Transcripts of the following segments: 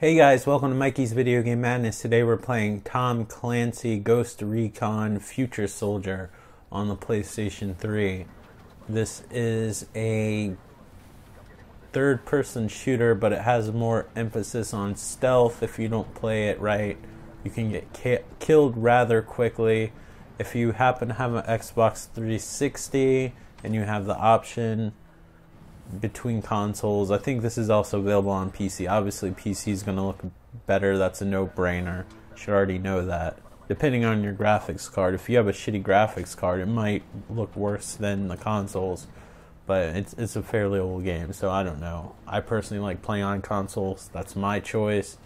Hey guys, welcome to Mikey's Video Game Madness. Today we're playing Tom Clancy Ghost Recon Future Soldier on the PlayStation 3. This is a third-person shooter, but it has more emphasis on stealth. If you don't play it right, you can get killed rather quickly. If you happen to have an Xbox 360 and you have the option between consoles, I think this is also available on PC. Obviously PC is going to look better. That's a no-brainer. You should already know that. Depending on your graphics card, if you have a shitty graphics card, it might look worse than the consoles, but it's a fairly old game, so I don't know. I personally like playing on consoles. That's my choice.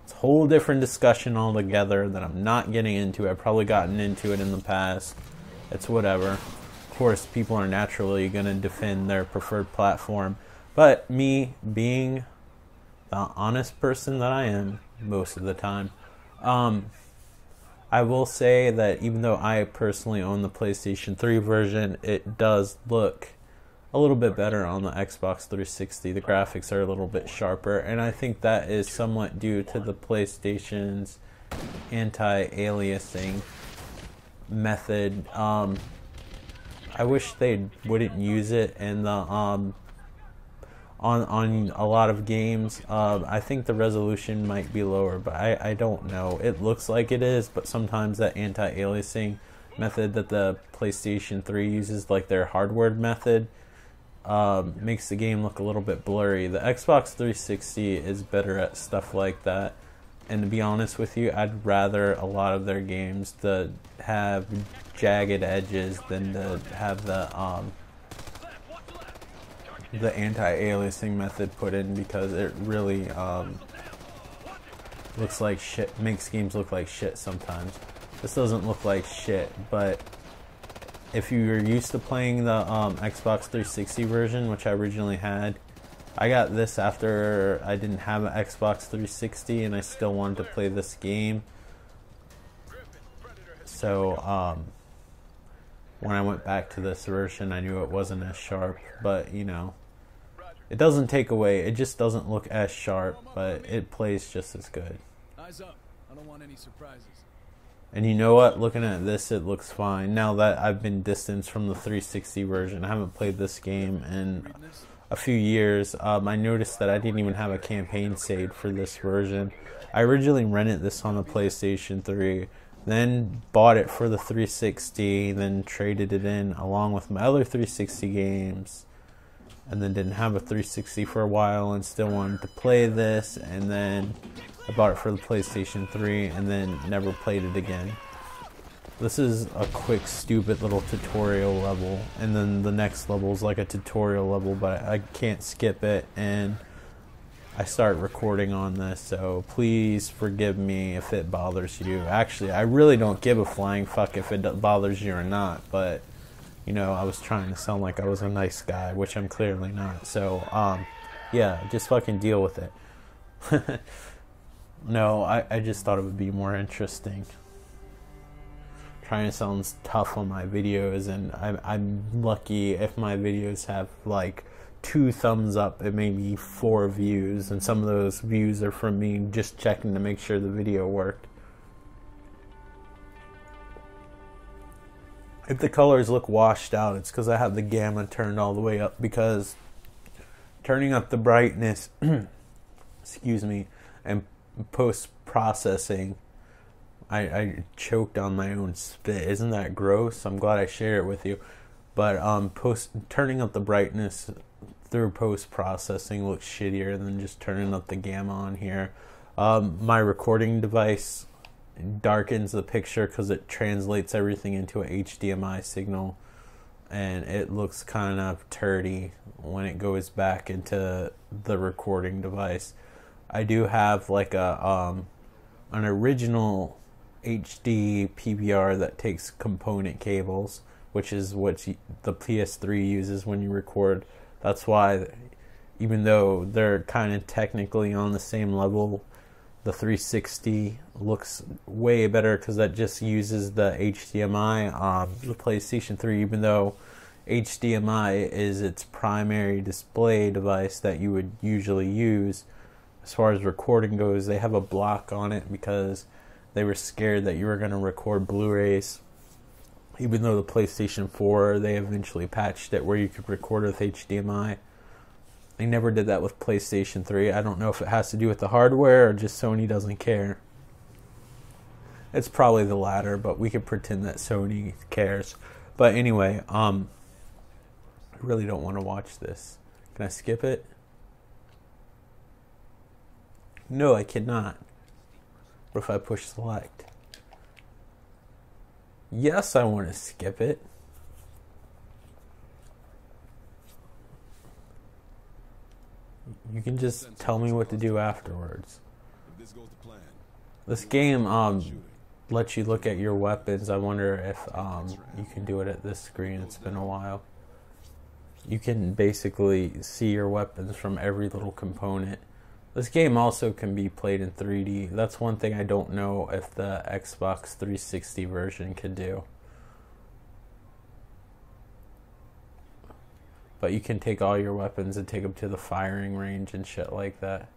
It's a whole different discussion altogether that I'm not getting into. I've probably gotten into it in the past. It's whatever. Of course, people are naturally going to defend their preferred platform, but me being the honest person that I am most of the time, I will say that even though I personally own the PlayStation 3 version, it does look a little bit better on the Xbox 360. The graphics are a little bit sharper, and I think that is somewhat due to the PlayStation's anti-aliasing method. I wish they wouldn't use it in the on a lot of games. I think the resolution might be lower, but I don't know. It looks like it is, but sometimes that anti-aliasing method that the PlayStation 3 uses, like their hardware method, makes the game look a little bit blurry. The Xbox 360 is better at stuff like that. And to be honest with you, I'd rather a lot of their games to have jagged edges than to have the anti-aliasing method put in, because it really looks like shit, makes games look like shit sometimes. This doesn't look like shit, but if you're used to playing the Xbox 360 version, which I originally had, I got this after I didn't have an Xbox 360 and I still wanted to play this game. So when I went back to this version, I knew it wasn't as sharp, but you know, it doesn't take away, it just doesn't look as sharp, but it plays just as good. Eyes up. I don't want any surprises. And you know what? Looking at this, it looks fine. Now that I've been distanced from the 360 version, I haven't played this game in a few years. I noticed that I didn't even have a campaign saved for this version. I originally rented this on the PlayStation 3, then bought it for the 360, then traded it in along with my other 360 games, and then didn't have a 360 for a while and still wanted to play this, and then I bought it for the PlayStation 3 and then never played it again. This is a quick, stupid little tutorial level, and then the next level is like a tutorial level, but I can't skip it, and I start recording on this, so please forgive me if it bothers you. Actually, I really don't give a flying fuck if it bothers you or not, but, you know, I was trying to sound like I was a nice guy, which I'm clearly not, so, yeah, just fucking deal with it. No, I just thought it would be more interesting. Trying to sound tough on my videos, and I'm lucky if my videos have like 2 thumbs up and maybe 4 views, and some of those views are from me just checking to make sure the video worked. If the colors look washed out, it's because I have the gamma turned all the way up, because turning up the brightness excuse me, and post-processing, I choked on my own spit. Isn't that gross? I'm glad I shared it with you. But turning up the brightness through post-processing looks shittier than just turning up the gamma on here. My recording device darkens the picture because it translates everything into an HDMI signal, and it looks kind of turdy when it goes back into the recording device. I do have like an original HD PVR that takes component cables, which is what the PS3 uses when you record. That's why, even though they're kind of technically on the same level, the 360 looks way better because that just uses the HDMI. The PlayStation 3, even though HDMI is its primary display device that you would usually use, as far as recording goes, they have a block on it because they were scared that you were going to record Blu-rays. Even though the PlayStation 4, they eventually patched it where you could record with HDMI. They never did that with PlayStation 3. I don't know if it has to do with the hardware or just Sony doesn't care. It's probably the latter, but we could pretend that Sony cares. But anyway, I really don't want to watch this. Can I skip it? No, I cannot. What if I push select? Yes, I want to skip it. You can just tell me what to do afterwards. This game lets you look at your weapons. I wonder if you can do it at this screen. It's been a while. You can basically see your weapons from every little component. This game also can be played in 3D. That's one thing I don't know if the Xbox 360 version could do. But you can take all your weapons and take them to the firing range and shit like that.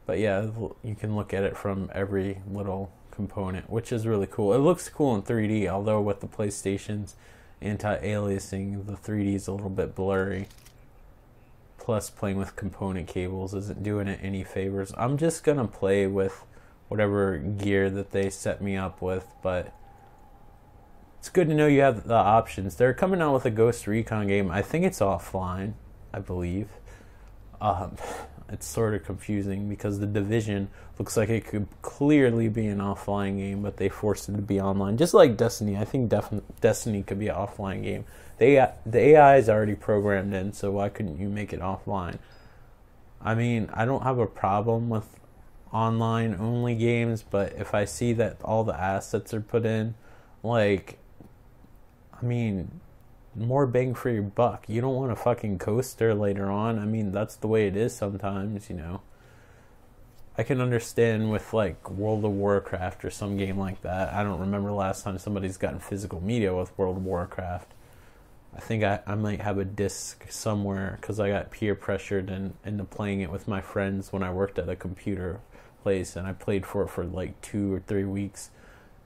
But yeah, you can look at it from every little component, which is really cool. It looks cool in 3D, although with the PlayStation's anti-aliasing, the 3D is a little bit blurry. Plus, playing with component cables isn't doing it any favors. I'm just gonna play with whatever gear that they set me up with, but it's good to know you have the options. They're coming out with a Ghost Recon game. I think it's offline, I believe. It's sort of confusing because The Division looks like it could clearly be an offline game, but they forced it to be online. Just like Destiny. I think Destiny could be an offline game. The AI is already programmed in, so why couldn't you make it offline? I mean, I don't have a problem with online only games, but if I see that all the assets are put in, like, I mean, more bang for your buck. You don't want a fucking coaster later on. I mean, that's the way it is sometimes, you know. I can understand with like World of Warcraft or some game like that. I don't remember last time somebody's gotten physical media with World of Warcraft. I think I might have a disc somewhere because I got peer pressured into playing it with my friends when I worked at a computer place, and I played for it for like 2 or 3 weeks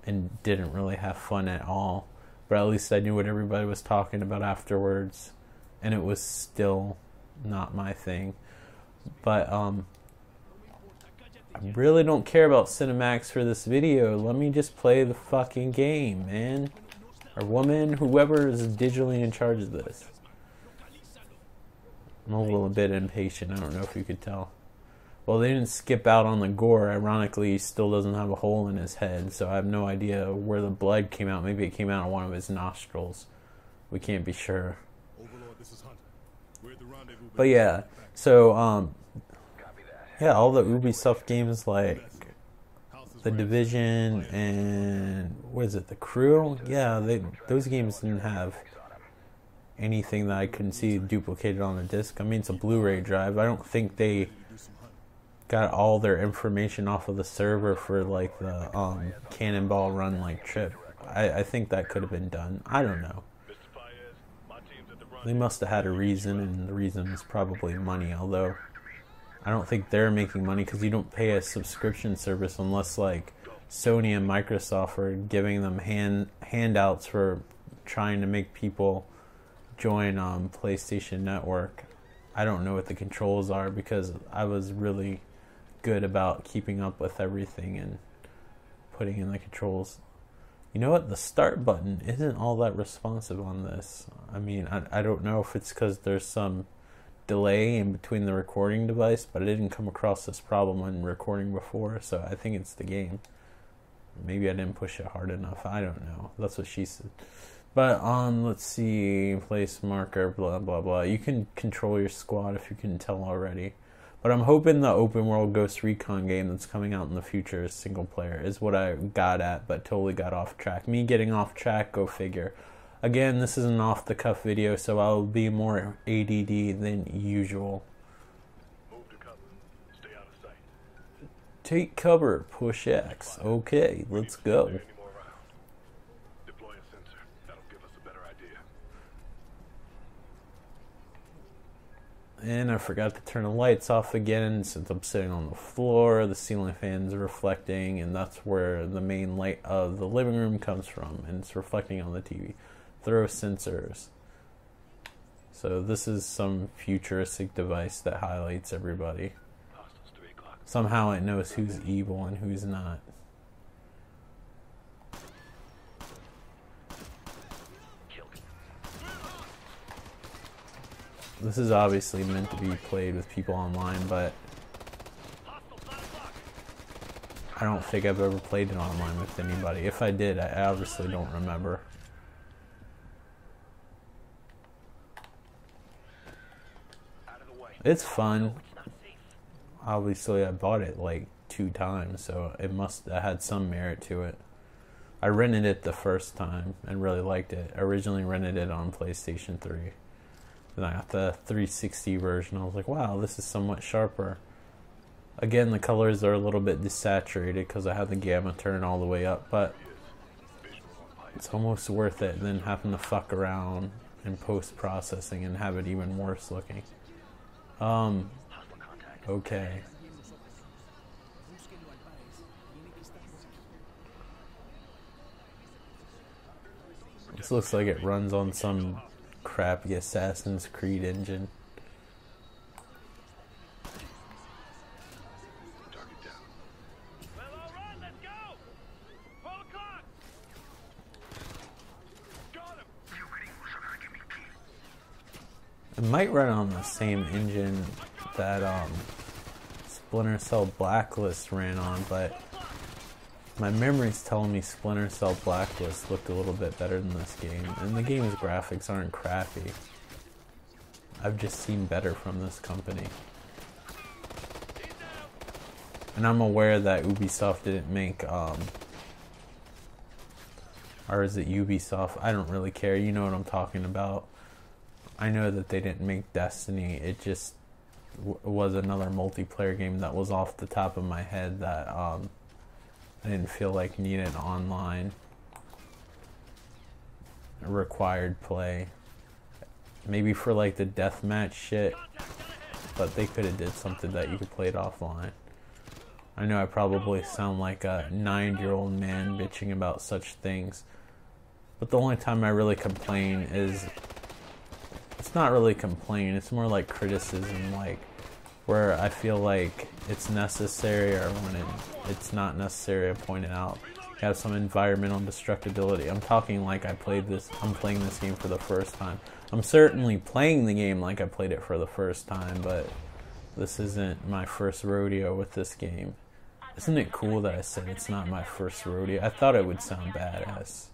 and didn't really have fun at all. But at least I knew what everybody was talking about afterwards, and it was still not my thing. But I really don't care about cinematics for this video. Let me just play the fucking game, man. Or woman, whoever is digitally in charge of this. I'm a little bit impatient. I don't know if you could tell. Well, they didn't skip out on the gore. Ironically, he still doesn't have a hole in his head, so I have no idea where the blood came out. Maybe it came out of one of his nostrils. We can't be sure. But yeah, so yeah, all the Ubisoft games like The Division and what is it, The Crew? Yeah, those games didn't have anything that I couldn't see duplicated on the disc. I mean, it's a Blu-ray drive. I don't think they got all their information off of the server for like the Cannonball Run like trip. I think that could have been done. I don't know. They must have had a reason, and the reason is probably money, although I don't think they're making money because you don't pay a subscription service unless like Sony and Microsoft are giving them handouts for trying to make people join PlayStation Network. I don't know what the controls are because I was really good about keeping up with everything and putting in the controls. You know what? The start button isn't all that responsive on this. I mean, I don't know if it's because there's some delay in between the recording device, but I didn't come across this problem when recording before, so I think it's the game. Maybe I didn't push it hard enough. I don't know. That's what she said. But let's see, place marker, blah blah blah. You can control your squad if you can tell already. But I'm hoping the open world Ghost Recon game that's coming out in the future is single player, is what I got at, but totally got off track. Me getting off track, go figure. Again, this is an off the cuff video, so I'll be more ADD than usual. Move to cover. Stay out of sight. Take cover, push X. Okay, let's go. Deploy a sensor. That'll give us a better idea. And I forgot to turn the lights off again since I'm sitting on the floor. The ceiling fan's reflecting, and that's where the main light of the living room comes from, and it's reflecting on the TV. Throw sensors. So this is some futuristic device that highlights everybody. Somehow it knows who's evil and who's not. This is obviously meant to be played with people online, but I don't think I've ever played it online with anybody. If I did, I obviously don't remember. It's fun. Obviously, I bought it like 2 times, so it must have had some merit to it. I rented it the first time and really liked it. I originally rented it on PlayStation 3. Then I got the 360 version. I was like, wow, this is somewhat sharper. Again, the colors are a little bit desaturated because I have the gamma turned all the way up, but it's almost worth it than having to fuck around in post-processing and have it even worse looking. Okay. This looks like it runs on some crappy Assassin's Creed engine. It might run on the same engine that Splinter Cell Blacklist ran on, but my memory's telling me Splinter Cell Blacklist looked a little bit better than this game, and the game's graphics aren't crappy. I've just seen better from this company. And I'm aware that Ubisoft didn't make, or is it Ubisoft? I don't really care, you know what I'm talking about. I know that they didn't make Destiny, it just was another multiplayer game that was off the top of my head that I didn't feel like needed online. Required play. Maybe for like the deathmatch shit, but they could have did something that you could play it offline. I know I probably sound like a 9-year-old man bitching about such things, but the only time I really complain is, it's not really complain, it's more like criticism, like where I feel like it's necessary or when it's not necessary. I point it out. You have some environmental destructibility. I'm talking like I'm playing this game for the first time. I'm certainly playing the game like I played it for the first time, but this isn't my first rodeo with this game. Isn't it cool that I said it's not my first rodeo? I thought it would sound badass.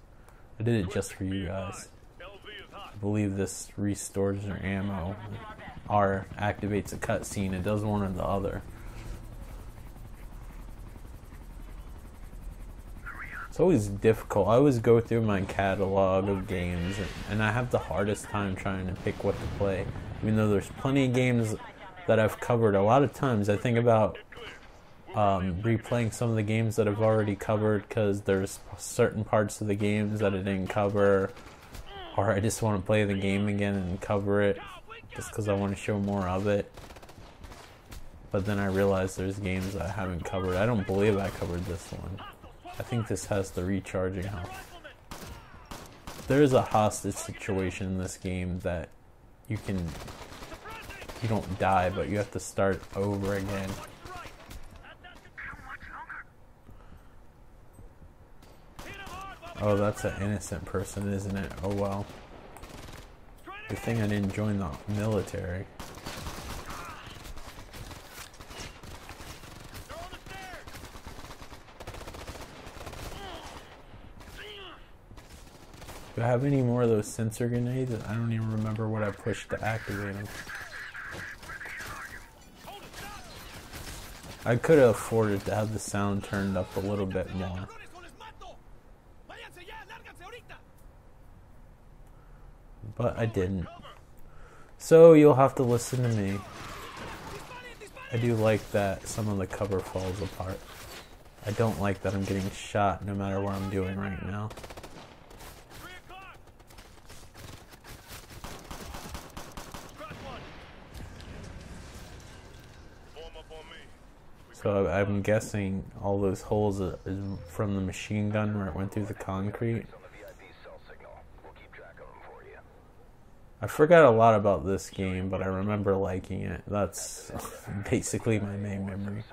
I did it just for you guys. I believe this restores your ammo. R activates a cutscene. It does one or the other. It's always difficult. I always go through my catalog of games, and I have the hardest time trying to pick what to play. Even though there's plenty of games that I've covered. A lot of times I think about replaying some of the games that I've already covered because there's certain parts of the games that I didn't cover, or I just want to play the game again and cover it just because I want to show more of it. But then I realize there's games that I haven't covered. I don't believe I covered this one. I think this has the recharging health. There is a hostage situation in this game that you don't die, but you have to start over again. Oh, that's an innocent person, isn't it? Oh well. Good thing I didn't join the military. Do I have any more of those sensor grenades? I don't even remember what I pushed to activate them. I could have afforded to have the sound turned up a little bit more. But I didn't. So you'll have to listen to me. I do like that some of the cover falls apart. I don't like that I'm getting shot no matter what I'm doing right now. So I'm guessing all those holes is from the machine gun where it went through the concrete. I forgot a lot about this game, but I remember liking it. That's basically my main memory.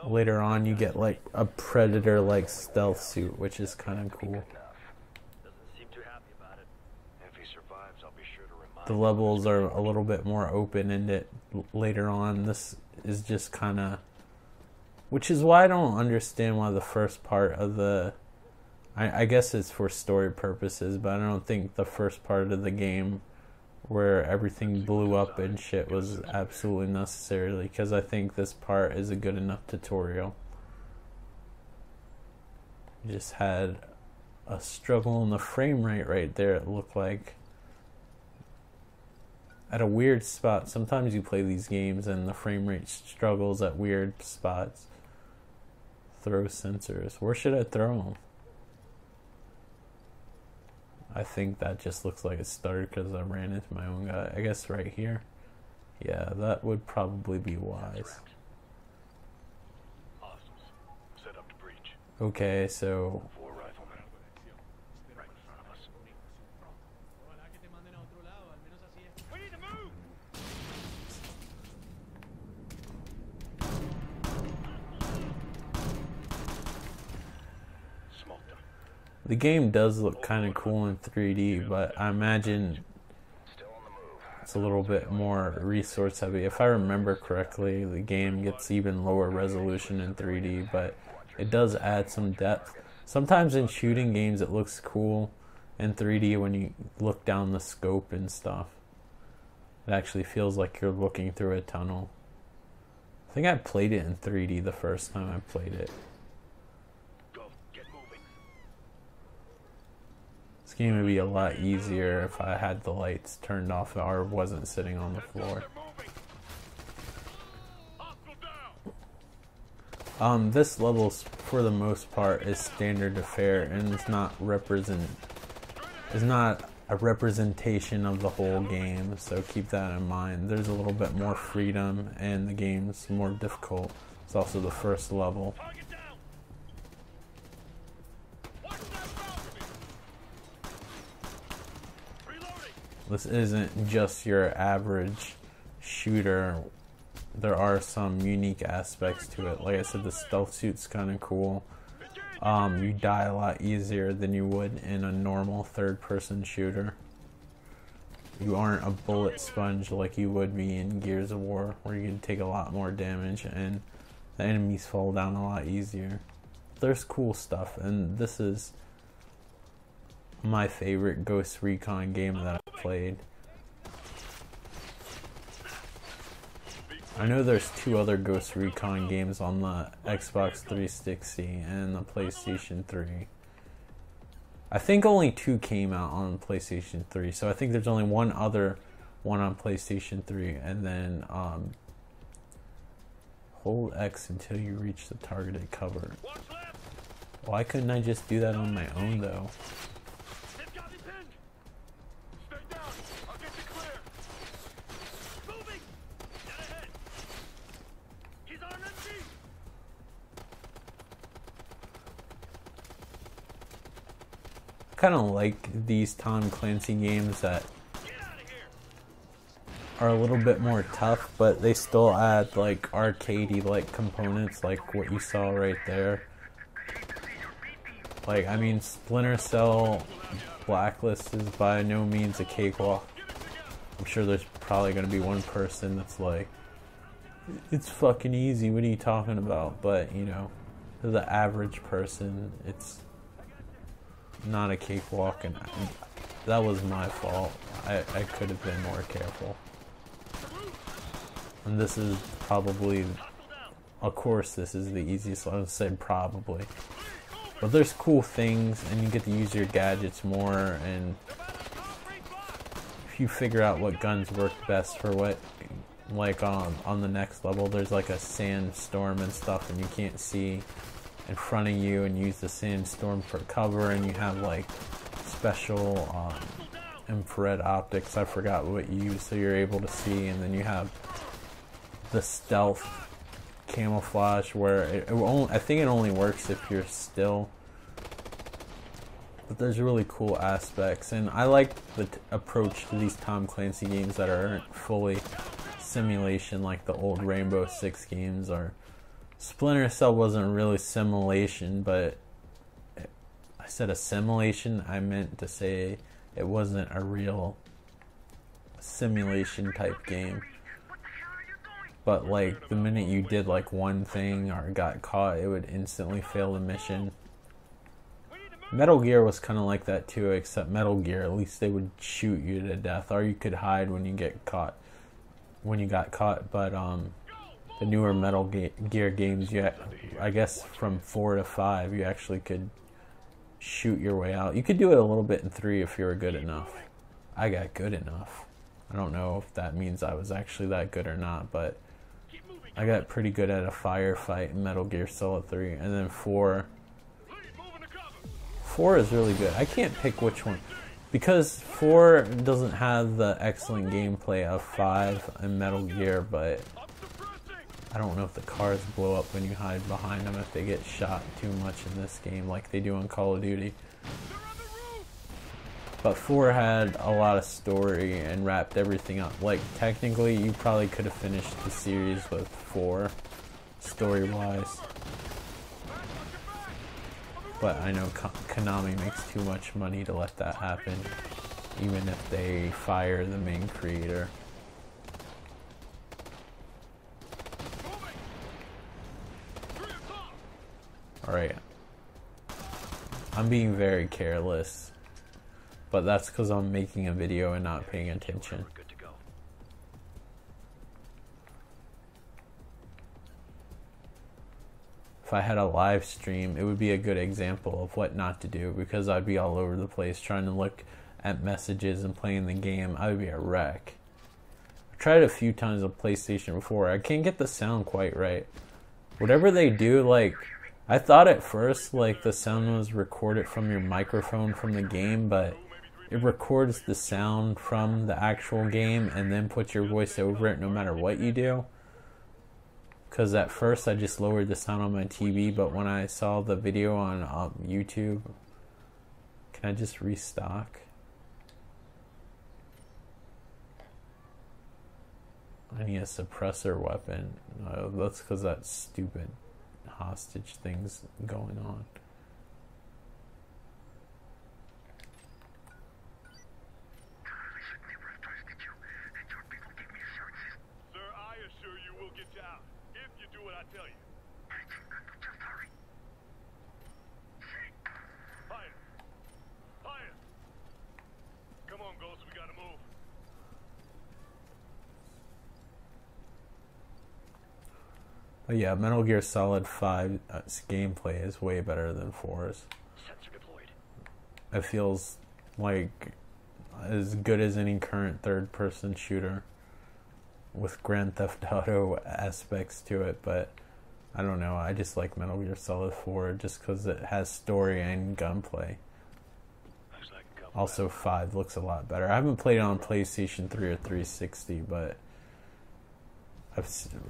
Later on, you get like a Predator-like stealth suit, which is kind of cool. The levels are a little bit more open-ended later on. This is just kind of... Which is why I don't understand why the first part of the... I guess it's for story purposes, but I don't think the first part of the game where everything blew up and shit was absolutely necessary, because I think this part is a good enough tutorial. Just had a struggle in the frame rate right there, it looked like. At a weird spot. Sometimes you play these games and the frame rate struggles at weird spots. Throw sensors. Where should I throw them? I think that just looks like it started because I ran into my own guy. I guess right here. Yeah, that would probably be wise. Okay, so... The game does look kind of cool in 3D, but I imagine it's a little bit more resource heavy. If I remember correctly, the game gets even lower resolution in 3D, but it does add some depth. Sometimes in shooting games it looks cool in 3D when you look down the scope and stuff. It actually feels like you're looking through a tunnel. I think I played it in 3D the first time I played it. This game would be a lot easier if I had the lights turned off or wasn't sitting on the floor. This level, for the most part, is standard affair, and it's not a representation of the whole game, so keep that in mind. There's a little bit more freedom, and the game's more difficult. It's also the first level. This isn't just your average shooter. There are some unique aspects to it. Like I said, the stealth suit's kind of cool. You die a lot easier than you would in a normal third-person shooter. You aren't a bullet sponge like you would be in Gears of War, where you can take a lot more damage and the enemies fall down a lot easier. There's cool stuff, and this is my favorite Ghost Recon game that I've played. I know there's 2 other Ghost Recon games on the Xbox 360 and the PlayStation 3. I think only 2 came out on PlayStation 3, so I think there's only one other one on PlayStation 3, and then hold X until you reach the targeted cover. Why couldn't I just do that on my own though? Kind of like these Tom Clancy games that are a little bit more tough, but they still add like arcadey like components, like what you saw right there. Like, I mean, Splinter Cell Blacklist is by no means a cakewalk. I'm sure there's probably going to be one person that's like, it's fucking easy, what are you talking about? But, you know, to the average person, it's not a cakewalk, and that was my fault. I could have been more careful. And this is probably, of course this is the easiest, I would say probably. But there's cool things, and you get to use your gadgets more, and if you figure out what guns work best for what, like on the next level, there's like a sandstorm and stuff, and you can't see in front of you, and use the sandstorm for cover, and you have like special infrared optics, I forgot what you use, so you're able to see, and then you have the stealth camouflage where I think it only works if you're still. But there's really cool aspects, and I like the approach to these Tom Clancy games that aren't fully simulation like the old Rainbow Six games, or Splinter Cell wasn't really simulation, but I said assimilation, I meant to say it wasn't a real simulation type game. But like the minute you did like one thing or got caught, it would instantly fail the mission. Metal Gear was kind of like that too, except Metal Gear, at least they would shoot you to death, or you could hide when you get caught. When you got caught, but the newer Metal Gear games, I guess from 4 to 5, you actually could shoot your way out. You could do it a little bit in 3 if you were good enough. I got good enough. I don't know if that means I was actually that good or not, but I got pretty good at a firefight in Metal Gear Solid 3, and then 4 is really good. I can't pick which one, because 4 doesn't have the excellent gameplay of 5 and Metal Gear, but I don't know if the cars blow up when you hide behind them if they get shot too much in this game like they do in Call of Duty. But 4 had a lot of story and wrapped everything up. Like, technically, you probably could have finished the series with 4, story-wise. But I know Konami makes too much money to let that happen, even if they fire the main creator. Alright. I'm being very careless, but that's because I'm making a video and not paying attention. If I had a live stream, it would be a good example of what not to do, because I'd be all over the place trying to look at messages and playing the game. I would be a wreck. I've tried a few times on PlayStation before. I can't get the sound quite right. Whatever they do, like, I thought at first, like, the sound was recorded from your microphone from the game, but it records the sound from the actual game and then puts your voice over it no matter what you do. Because at first I just lowered the sound on my TV, but when I saw the video on YouTube, can I just restock? I need a suppressor weapon. That's because that stupid hostage thing's going on. Sir, I assure you we'll get you out. If you do what I tell you. Just hurry. Fire. Fire. Come on, Ghost, we gotta move. But yeah, Metal Gear Solid 5's gameplay is way better than 4's. Sensor deployed. It feels like as good as any current third-person shooter with Grand Theft Auto aspects to it, but I don't know, I just like Metal Gear Solid 4 just because it has story and gunplay. Also 5 looks a lot better. I haven't played it on PlayStation 3 or 360, but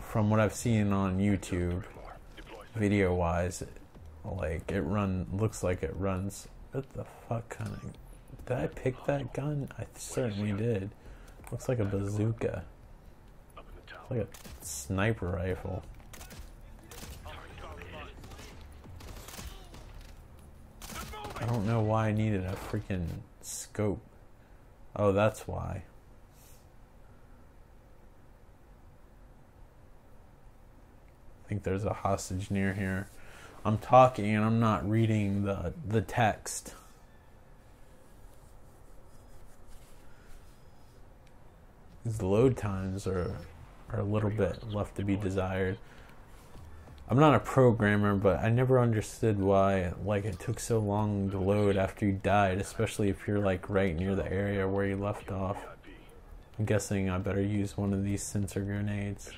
from what I've seen on YouTube, video-wise, like looks like it runs. What the fuck kind of? Did I pick that gun? I certainly did. Looks like a bazooka. It's like a sniper rifle. I don't know why I needed a freaking scope. Oh, that's why. I think there's a hostage near here. I'm talking and I'm not reading the text. These load times are a little bit left to be desired. I'm not a programmer, but I never understood why it took so long to load after you died, especially if you're like right near the area where you left off. I'm guessing I better use one of these sensor grenades.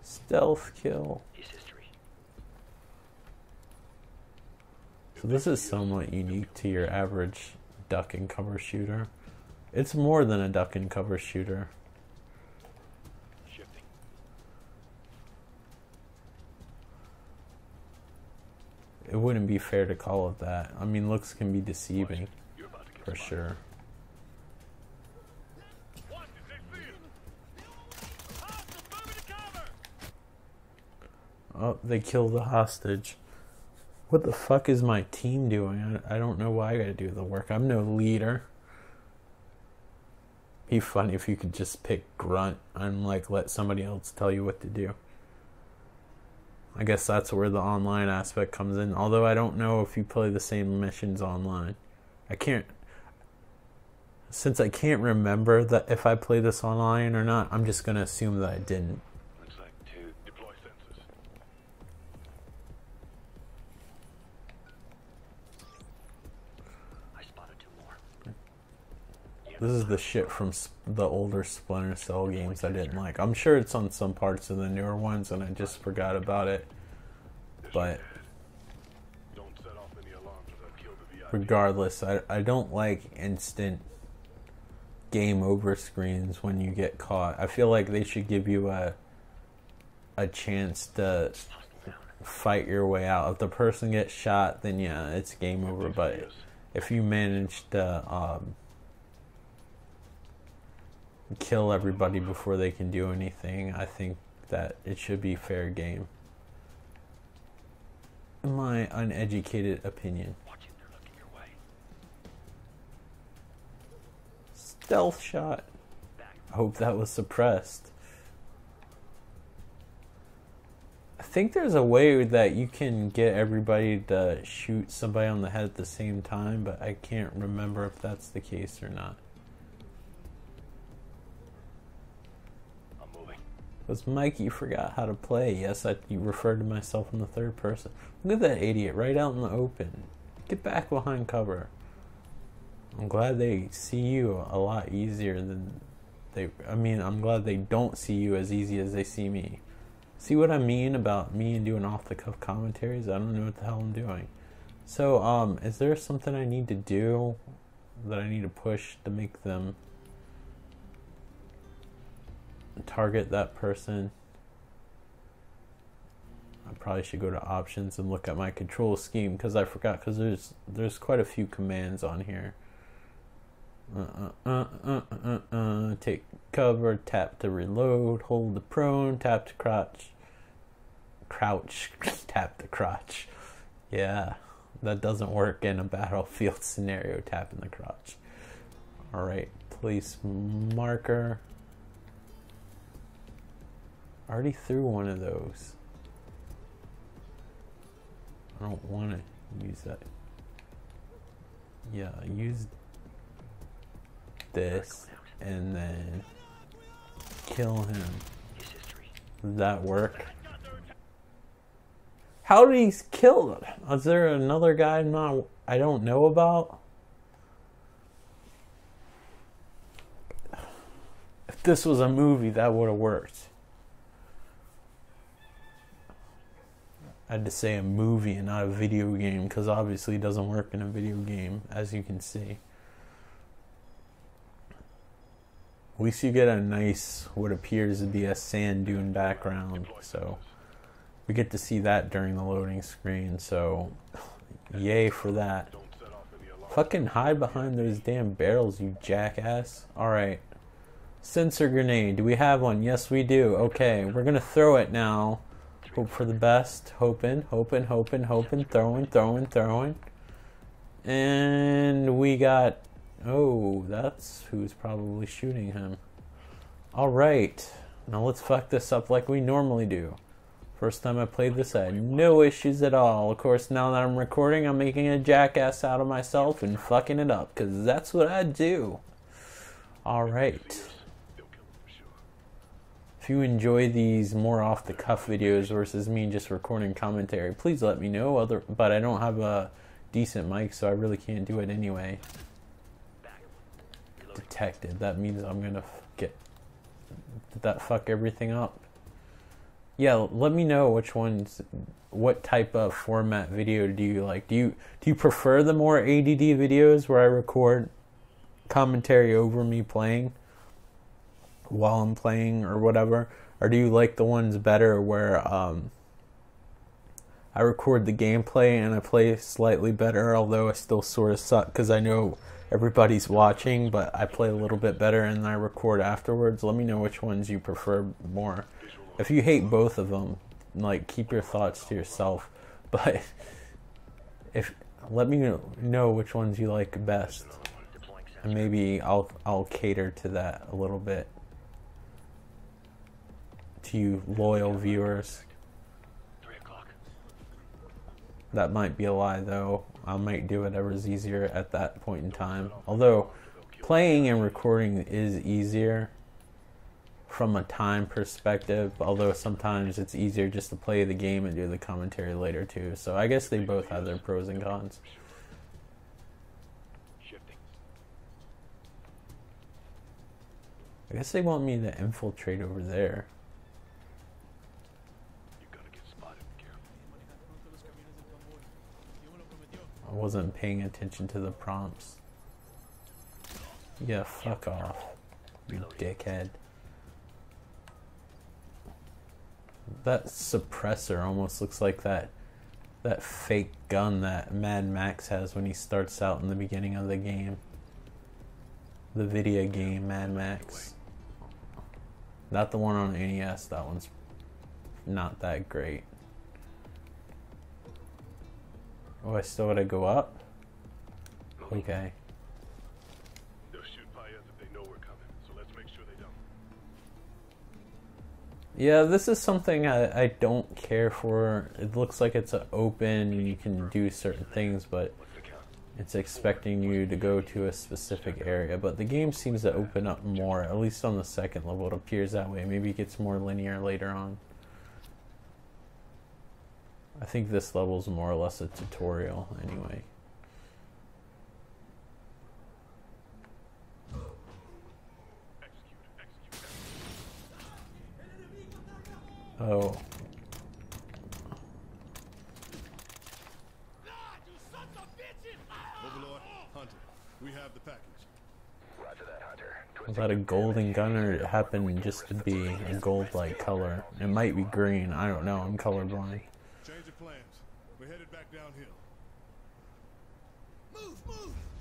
Stealth kill. So this is somewhat unique to your average duck and cover shooter. It's more than a duck and cover shooter. Shifting. It wouldn't be fair to call it that. I mean, looks can be deceiving, You're about to get for spotted. sure. Watch it, they see it. Hostile, moving to cover. Oh, they killed the hostage. What the fuck is my team doing? I don't know why I gotta do the work. I'm no leader. Be funny if you could just pick grunt and like let somebody else tell you what to do. I guess that's where the online aspect comes in. Although I don't know if you play the same missions online. Since I can't remember that if I play this online or not, I'm just gonna assume that I didn't. Looks like two. Deploy sensors. I spotted two more. This is the shit from the older Splinter Cell games I didn't like. I'm sure it's on some parts of the newer ones and I just forgot about it. But Don't set off any alarms or they'll kill the VIP. regardless, I don't like instant game over screens when you get caught. I feel like they should give you a chance to fight your way out. If the person gets shot, then yeah, it's game over. But if you manage to kill everybody before they can do anything, I think that it should be fair game. In my uneducated opinion. Watching, they're looking your way. Stealth shot. I hope that was suppressed. I think there's a way that you can get everybody to shoot somebody on the head at the same time, but I can't remember if that's the case or not. I'm moving. Because Mikey forgot how to play. Yes, you referred to myself in the third person. Look at that idiot right out in the open. Get back behind cover. I'm glad they see you a lot easier than I'm glad they don't see you as easy as they see me. See what I mean about me and doing off-the-cuff commentaries? I don't know what the hell I'm doing. So, is there something I need to do that I need to push to make them target that person? I probably should go to options and look at my control scheme because I forgot, because there's quite a few commands on here. Take cover, tap to reload, hold the prone, tap to crouch, tap the crotch. Yeah, that doesn't work in a battlefield scenario, tapping the crotch. Alright, place marker. I already threw one of those. I don't want to use that. Yeah, use this and then kill him. Does that work? How did he kill him? Is there another guy I don't know about? If this was a movie, that would have worked. I had to say a movie and not a video game because obviously it doesn't work in a video game, as you can see. At least you get a nice, what appears to be a sand dune background, so we get to see that during the loading screen, so yay for that. Fucking hide behind those damn barrels, you jackass. Alright. Sensor grenade. Do we have one? Yes, we do. Okay, we're gonna throw it now. Hope for the best. Hoping. Throwing. And we got... Oh, that's who's probably shooting him. Alright. Now let's fuck this up like we normally do. First time I played this, I had no issues at all. Of course, now that I'm recording, I'm making a jackass out of myself and fucking it up, because that's what I do. Alright. If you enjoy these more off-the-cuff videos versus me just recording commentary, please let me know. But I don't have a decent mic, so I really can't do it anyway. Detected. That means I'm gonna get... Did that fuck everything up? Yeah, let me know which ones, what type of format video do you like? Do you prefer the more ADD videos where I record commentary over me playing while I'm playing or whatever? Or do you like the ones better where I record the gameplay and I play slightly better, although I still sort of suck because I know everybody's watching, but I play a little bit better and I record afterwards? Let me know which ones you prefer more. If you hate both of them, like, keep your thoughts to yourself. But let me know which ones you like best, and maybe I'll cater to that a little bit to you loyal viewers. That might be a lie, though. I might do whatever's easier at that point in time. Although playing and recording is easier from a time perspective, although sometimes it's easier just to play the game and do the commentary later too. So I guess they both have their pros and cons. I guess they want me to infiltrate over there. I wasn't paying attention to the prompts. Yeah, fuck off, you dickhead. That suppressor almost looks like that fake gun that Mad Max has when he starts out in the beginning of the game. The video game Mad Max. Not the one on NES, that one's not that great. Oh, I still gotta go up? Okay. They'll shoot by us if they know we're coming, so let's make sure they don't. Yeah, this is something I don't care for. It looks like it's open and you can do certain things, but it's expecting you to go to a specific area. But the game seems to open up more, at least on the second level. It appears that way. Maybe it gets more linear later on. I think this level is more or less a tutorial anyway. Oh. Overlord, Hunter, we have the package. Roger that, Hunter. Was that a golden gun, or it happened just to be a gold-like color? It might be green. I don't know. I'm colorblind. Change of plans. We're headed back downhill.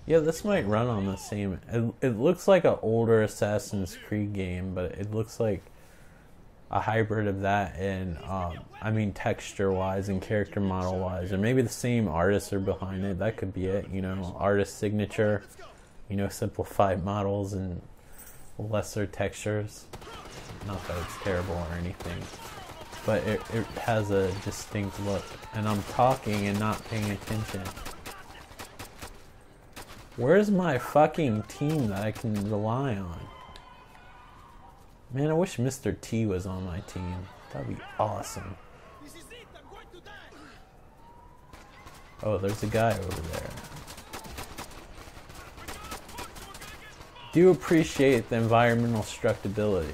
Yeah, this might run on the same. It looks like an older Assassin's Creed game, but it looks like a hybrid of that, and I mean texture-wise and character model-wise, or maybe the same artists are behind it. That could be it. You know, artist signature. You know, simplified models and lesser textures. Not that it's terrible or anything, but it has a distinct look. And I'm talking and not paying attention. Where's my fucking team that I can rely on? Man, I wish Mr. T was on my team. That'd be awesome. Oh, there's a guy over there. Do appreciate the environmental structability.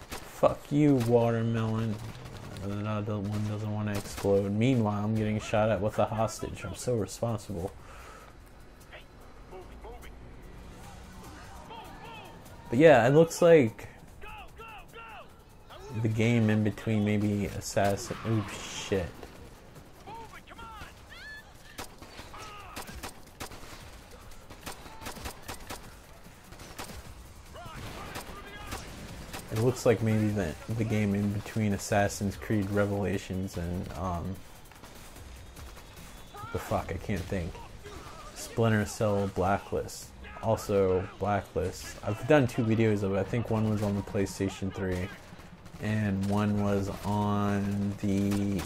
Fuck you, watermelon. Another one doesn't want to explode. Meanwhile, I'm getting shot at with a hostage. I'm so responsible. But yeah, it looks like the game in between maybe Assassin. Oh shit. It looks like maybe the game in between Assassin's Creed Revelations and what the fuck, I can't think. Splinter Cell Blacklist. Also Blacklist. I've done 2 videos of it. I think one was on the PlayStation 3 and one was on the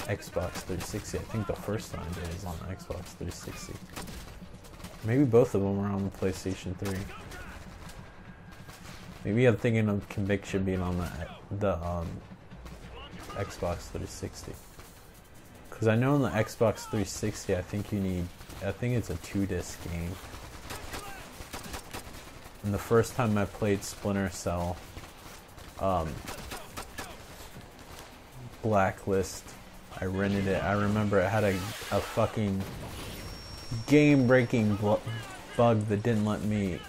Xbox 360. I think the first time I did was on the Xbox 360. Maybe both of them were on the PlayStation 3. Maybe I'm thinking of Conviction being on the Xbox 360. Because I know on the Xbox 360, I think it's a 2-disc game. And the first time I played Splinter Cell, Blacklist, I rented it. I remember it had a fucking game-breaking bug that didn't let me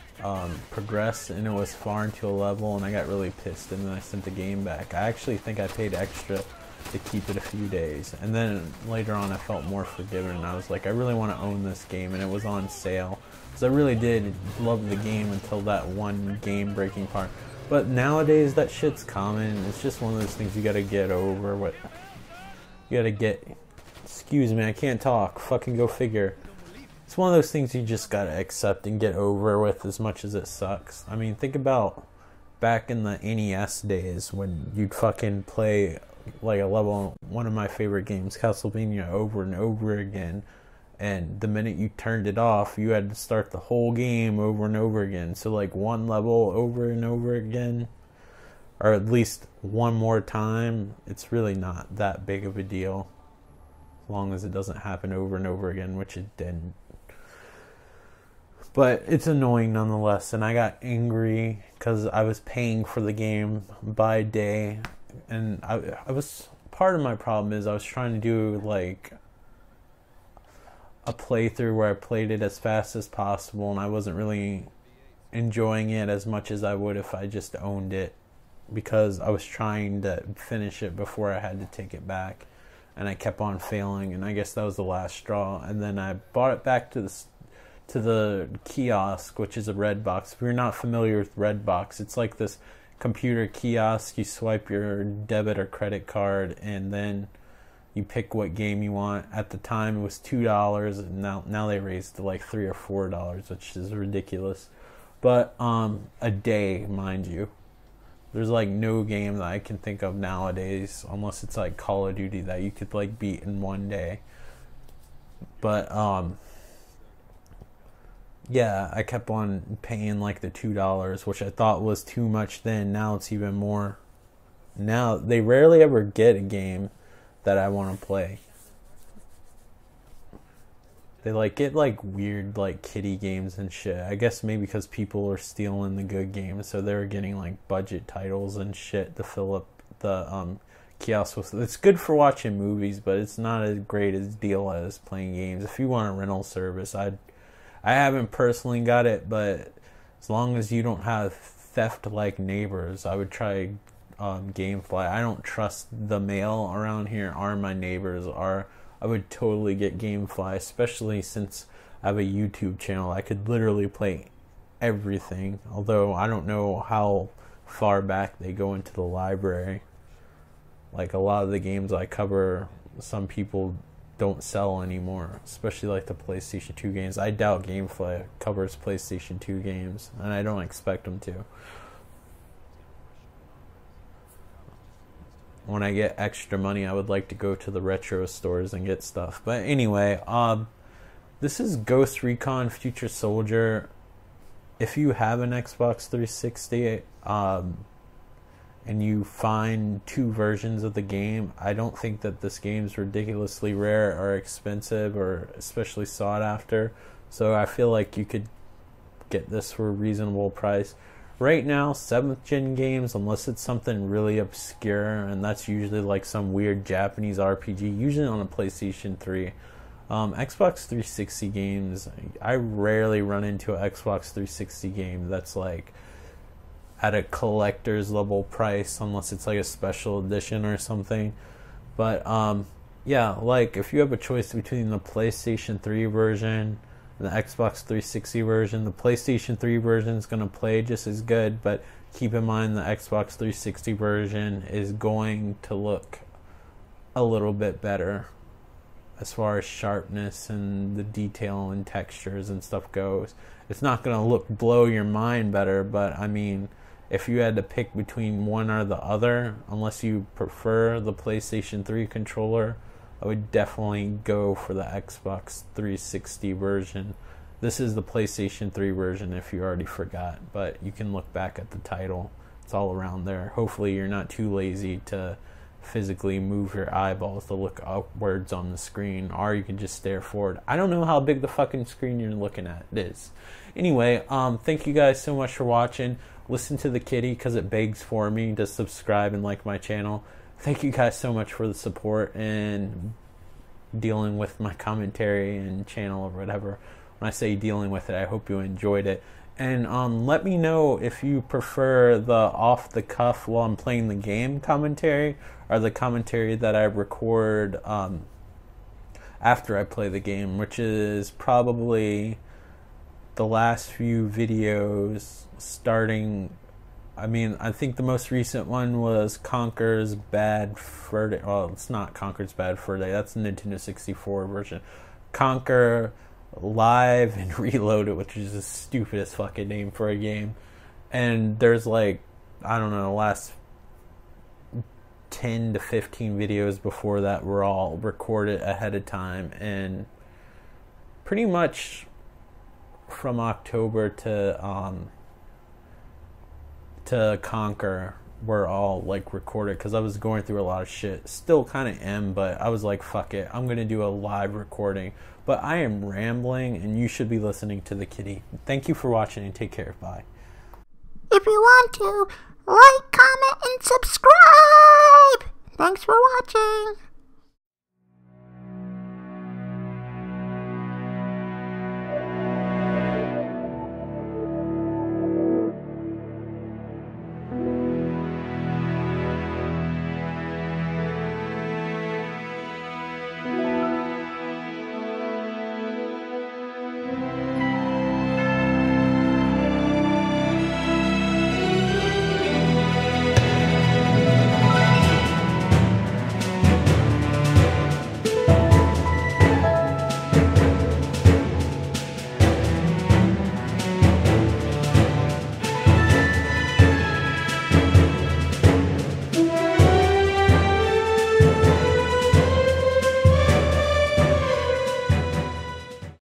progress, and it was far into a level, and I got really pissed, and then I sent the game back. I actually think I paid extra to keep it a few days, and then later on I felt more forgiven, and I was like, I really want to own this game, and it was on sale, because I really did love the game until that one game-breaking part. But nowadays that shit's common. It's just one of those things you gotta get over. What you gotta get, excuse me, I can't talk, fucking go figure. It's one of those things you just gotta accept and get over with, as much as it sucks. I mean, think about back in the NES days when you'd fucking play like a level, one of my favorite games, Castlevania, over and over again, and the minute you turned it off, you had to start the whole game over and over again. So like one level over and over again, or at least one more time, it's really not that big of a deal, as long as it doesn't happen over and over again, which it didn't. But it's annoying nonetheless, and I got angry because I was paying for the game by day, and I was, part of my problem is I was trying to do like a playthrough where I played it as fast as possible, and I wasn't really enjoying it as much as I would if I just owned it, because I was trying to finish it before I had to take it back, and I kept on failing, and I guess that was the last straw. And then I brought it back to the kiosk, which is a Redbox. If you're not familiar with Redbox, it's like this computer kiosk. You swipe your debit or credit card, and then you pick what game you want. At the time it was $2, and now they raised to like $3 or $4, which is ridiculous. But a day, mind you. There's like no game that I can think of nowadays, unless it's like Call of Duty, that you could like beat in one day. But yeah, I kept on paying like the $2, which I thought was too much then. Now it's even more. Now they rarely ever get a game that I want to play. They like get like weird like kiddie games and shit. I guess maybe because people are stealing the good games, so they're getting like budget titles and shit to fill up the kiosk with. It's good for watching movies, but it's not as great a deal as playing games. If you want a rental service, I haven't personally got it, but as long as you don't have theft like neighbors, I would try Gamefly. I don't trust the mail around here, or my neighbors are. I would totally get Gamefly, especially since I have a YouTube channel. I could literally play everything, although I don't know how far back they go into the library. Like a lot of the games I cover, some people don't sell anymore, especially like the PlayStation 2 games. I doubt Gamefly covers PlayStation 2 games, and I don't expect them to. When I get extra money, I would like to go to the retro stores and get stuff. But anyway, this is Ghost Recon Future Soldier. If you have an Xbox 360, and you find two versions of the game, I don't think that this game's ridiculously rare or expensive or especially sought after. So I feel like you could get this for a reasonable price. Right now, 7th gen games, unless it's something really obscure, and that's usually like some weird Japanese RPG, usually on a PlayStation 3. Xbox 360 games, I rarely run into an Xbox 360 game that's like at a collector's level price, unless it's like a special edition or something. But yeah, like if you have a choice between the PlayStation 3 version and the Xbox 360 version, the PlayStation 3 version is going to play just as good, but keep in mind the Xbox 360 version is going to look a little bit better as far as sharpness and the detail and textures and stuff goes. It's not going to blow your mind better, but I mean, if you had to pick between one or the other, unless you prefer the PlayStation 3 controller, I would definitely go for the Xbox 360 version. This is the PlayStation 3 version if you already forgot, but you can look back at the title. It's all around there. Hopefully you're not too lazy to physically move your eyeballs to look upwards on the screen, or you can just stare forward. I don't know how big the fucking screen you're looking at is. Anyway, thank you guys so much for watching. Listen to the kitty because it begs for me to subscribe and like my channel. Thank you guys so much for the support and dealing with my commentary and channel or whatever. When I say dealing with it, I hope you enjoyed it. And let me know if you prefer the off-the-cuff while I'm playing the game commentary, or the commentary that I record after I play the game, which is probably the last few videos starting. I mean, I think the most recent one was Conker's Bad Fur Day. Well, it's not Conker's Bad Fur Day. That's the Nintendo 64 version. Conker Live and Reloaded, which is the stupidest fucking name for a game. And there's like, I don't know, the last 10 to 15 videos before that were all recorded ahead of time. And pretty much from October to Conker were all like recorded, because I was going through a lot of shit. Still kind of am, but I was like, fuck it, I'm gonna do a live recording. But I am rambling, and you should be listening to the kitty. Thank you for watching, and take care. Bye. If you want to, like, comment, and subscribe. Thanks for watching.